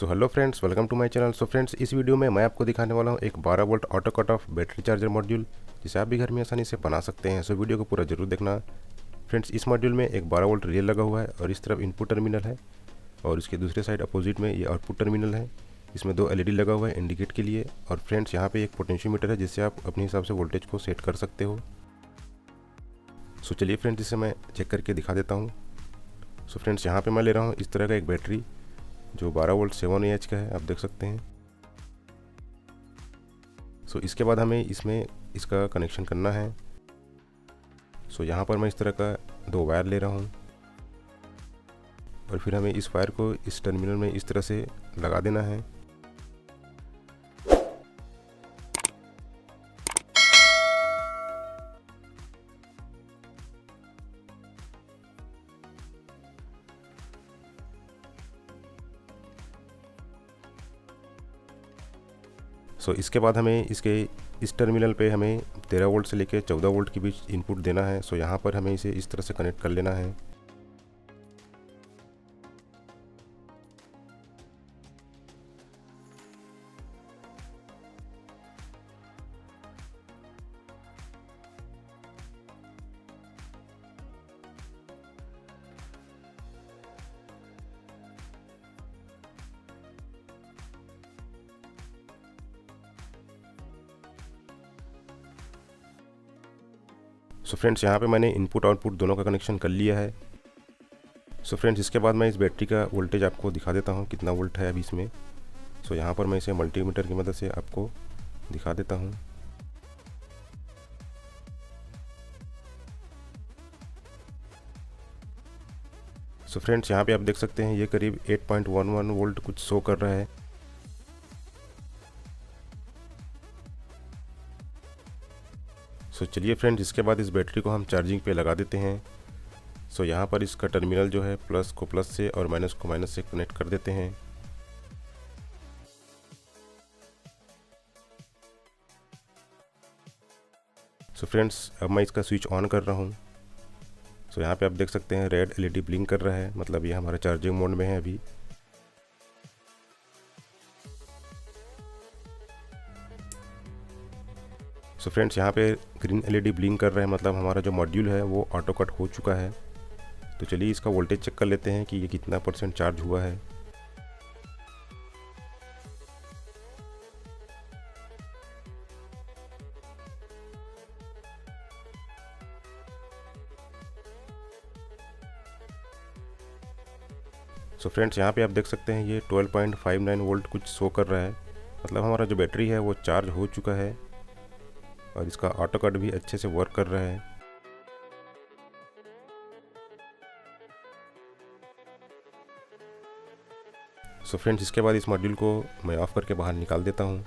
So hello friends, welcome to my channel. So friends, इस video में मैं आपको दिखाने वाला हूँ एक 12 volt auto cut off battery charger module, जिसे आप भी घर में आसानी से बना सकते हैं। सो वीडियो को पूरा जरूर देखना। फ्रेंड्स, इस मॉड्यूल में एक 12 वोल्ट रिले लगा हुआ है और इस तरफ इनपुट टर्मिनल है और इसके दूसरे साइड अपोजिट में ये आउटपुट टर्मिनल है। इसमें 2 LED लगा हुआ है इंडिकेट के लिए। और फ्रेंड्स, यहाँ पे एक पोटेंशियोमीटर है जिससे आप अपने हिसाब से वोल्टेज को सेट कर सकते हो। सो चलिए फ्रेंड्स, इसे मैं चेक करके दिखा देता हूँ। सो फ्रेंड्स, यहाँ पे मैं ले रहा हूँ इस तरह का एक बैटरी जो 12 वोल्ट 7Ah का है, आप देख सकते हैं। सो इसके बाद हमें इसमें इसका कनेक्शन करना है। सो यहाँ पर मैं इस तरह का 2 वायर ले रहा हूँ और फिर हमें इस वायर को इस टर्मिनल में इस तरह से लगा देना है। सो इसके बाद हमें इसके इस टर्मिनल पे हमें 13 वोल्ट से लेकर 14 वोल्ट के बीच इनपुट देना है। सो यहाँ पर हमें इसे इस तरह से कनेक्ट कर लेना है। सो फ्रेंड्स, यहाँ पे मैंने इनपुट आउटपुट दोनों का कनेक्शन कर लिया है। सो फ्रेंड्स, इसके बाद मैं इस बैटरी का वोल्टेज आपको दिखा देता हूँ कितना वोल्ट है अभी इसमें। सो यहाँ पर मैं इसे मल्टीमीटर की मदद से आपको दिखा देता हूँ। सो फ्रेंड्स, यहाँ पे आप देख सकते हैं ये करीब 8.11 वोल्ट कुछ शो कर रहा है। सो चलिए फ्रेंड्स, इसके बाद इस बैटरी को हम चार्जिंग पे लगा देते हैं। सो यहाँ पर इसका टर्मिनल जो है प्लस को प्लस से और माइनस को माइनस से कनेक्ट कर देते हैं। सो फ्रेंड्स, अब मैं इसका स्विच ऑन कर रहा हूँ। सो यहाँ पे आप देख सकते हैं रेड LED ब्लिंक कर रहा है, मतलब ये हमारा चार्जिंग मोड में है अभी। सो फ्रेंड्स, यहाँ पे ग्रीन LED ब्लिंक कर रहा है, मतलब हमारा जो मॉड्यूल है वो ऑटो कट हो चुका है। तो चलिए इसका वोल्टेज चेक कर लेते हैं कि ये कितना % चार्ज हुआ है। सो फ्रेंड्स, यहाँ पे आप देख सकते हैं ये 12.59 वोल्ट कुछ शो कर रहा है, मतलब हमारा जो बैटरी है वो चार्ज हो चुका है और इसका ऑटो कट भी अच्छे से वर्क कर रहा है। सो फ्रेंड्स, इसके बाद इस मॉड्यूल को मैं ऑफ़ करके बाहर निकाल देता हूँ।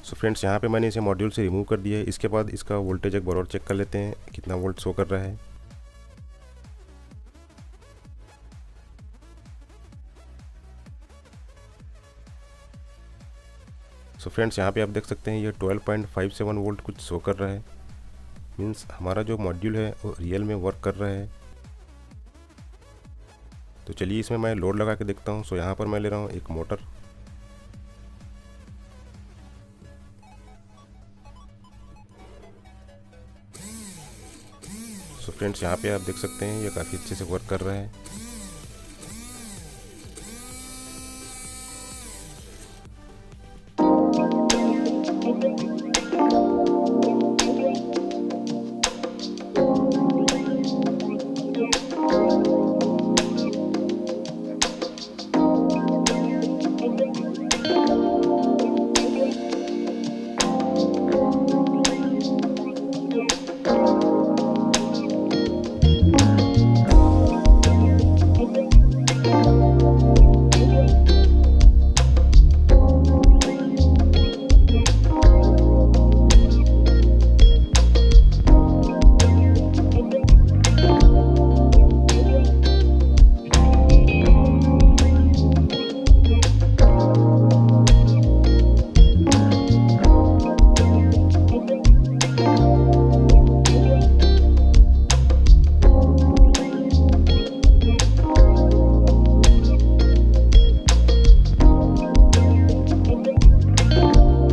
सो फ्रेंड्स, यहाँ पे मैंने इसे मॉड्यूल से रिमूव कर दिया है। इसके बाद इसका वोल्टेज एक बार और चेक कर लेते हैं कितना वोल्ट शो कर रहा है। सो फ्रेंड्स, यहाँ पे आप देख सकते हैं ये 12.57 वोल्ट कुछ शो कर रहा है, मीन्स हमारा जो मॉड्यूल है वो रियल में वर्क कर रहा है। तो चलिए इसमें मैं लोड लगा के देखता हूँ। सो यहाँ पर मैं ले रहा हूँ एक मोटर। सो फ्रेंड्स, यहाँ पे आप देख सकते हैं ये काफ़ी अच्छे से वर्क कर रहा है।